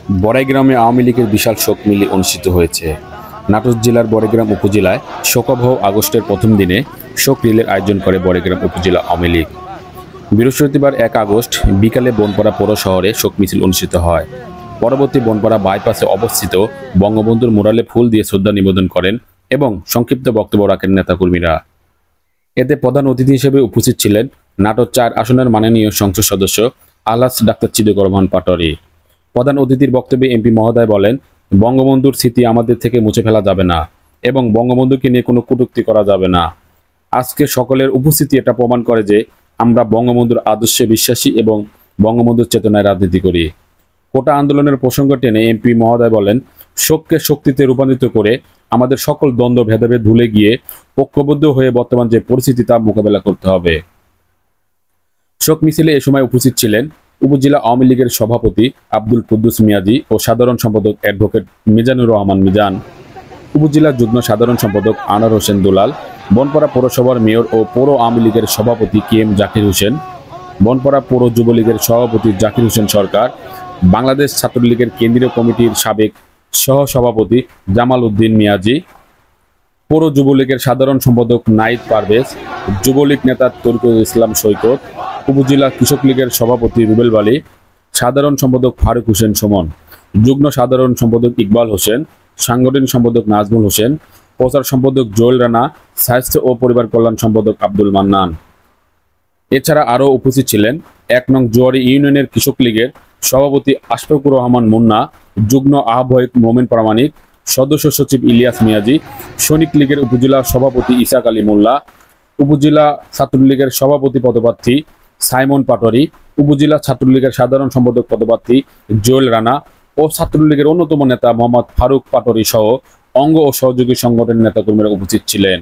বড়াইগ্রামে আওয়ামী লীগের বিশাল শোক মিছিল অনুষ্ঠিত হয়েছে। নাটোর জেলার বড়াইগ্রাম উপজেলায় শোকাবহ আগস্টের প্রথম দিনে শোক রিলের আয়োজন করে বড়াইগ্রাম উপজেলা আওয়ামী লীগ। বৃহস্পতিবার ১ আগস্ট বিকালে বনপাড়া পৌর শহরে শোক মিছিল অনুষ্ঠিত হয়। পরবর্তী বনপাড়া বাইপাসে অবস্থিত বঙ্গবন্ধুর মুরালে ফুল দিয়ে শ্রদ্ধা নিবেদন করেন এবং সংক্ষিপ্ত বক্তব্য রাখেন নেতাকর্মীরা। এতে প্রধান অতিথি হিসেবে উপস্থিত ছিলেন নাটোর ৪ আসনের মাননীয় সংসদ সদস্য আলহাজ ডাক্তার চিদিকুর রহমান পাটোয়ারী। প্রধান অতিথির বক্তব্যে এমপি মহোদয় বলেন, বঙ্গবন্ধুর স্মৃতি আমাদের থেকে মুছে ফেলা যাবে না এবং বঙ্গবন্ধুকে নিয়ে কোনো কটূক্তি করা যাবে না। আজকে সকলের উপস্থিতি এটা প্রমাণ করে যে আমরা বঙ্গবন্ধুর আদর্শে বিশ্বাসী এবং বঙ্গবন্ধুর চেতনায় রাজনীতি করি। কোটা আন্দোলনের প্রসঙ্গ টেনে এমপি মহোদয় বলেন, শোককে শক্তিতে রূপান্তরিত করে আমাদের সকল দ্বন্দ্ব ভেদাভেদ ভুলে গিয়ে ঐক্যবদ্ধ হয়ে বর্তমান যে পরিস্থিতি তা মোকাবেলা করতে হবে। শোক মিছিলে এ সময় উপস্থিত ছিলেন উপজেলা আওয়ামী লীগের সভাপতি আব্দুল কুদ্দুস মিয়াজি ও সাধারণ সম্পাদক অ্যাডভোকেট মিজানুর রহমান মিজান, উপজেলা যুগ্ম সাধারণ সম্পাদক আনোয়ার হোসেন দুলাল, বনপাড়া পৌরসভার মেয়র ও পৌর আওয়ামী লীগের সভাপতি KM জাকির হোসেন, বনপাড়া পৌর যুবলীগের সভাপতি জাকির হোসেন সরকার, বাংলাদেশ ছাত্রলীগের কেন্দ্রীয় কমিটির সাবেক সহ-সভাপতি জামাল উদ্দিন মিয়াজি, পৌর যুবলীগের সাধারণ সম্পাদক নাইদ পারভেজ, যুবলীগ নেতা তরিকুল ইসলাম সৈকত, উপজেলা কৃষক লীগের সভাপতি রুবেল বালী, সাধারণ সম্পাদক ফারুক হোসেন সুমন, যুগ্ম সাধারণ সম্পাদক ইকবাল হোসেন, সাংগঠনিক সম্পাদক নাজমুল হোসেন, প্রচার সম্পাদক জোয়েল রানা, স্বাস্থ্য ও পরিবার কল্যাণ সম্পাদক আব্দুল মান্নান। এছাড়া আরও উপস্থিত ছিলেন ১ নং জোয়ারি ইউনিয়নের কৃষক লীগের সভাপতি আশফাকুর রহমান মুন্না, যুগ্ম আহ্বায়ক মোমেন প্রামাণিক, সদস্য সচিব ইলিয়াস মিয়াজি, সৈনিক লীগের উপজেলা সভাপতি ইসাক আলী মোল্লা, উপজেলা ছাত্রলীগের সভাপতি পদপ্রার্থী সাইমন পাটোয়ারী, উপজেলা ছাত্রলীগের সাধারণ সম্পাদক পদপ্রার্থী জোয়েল রানা ও ছাত্রলীগের অন্যতম নেতা মোহাম্মদ ফারুক পাটোয়ারী সহ অঙ্গ ও সহযোগী সংগঠনের নেতাকর্মীরা উপস্থিত ছিলেন।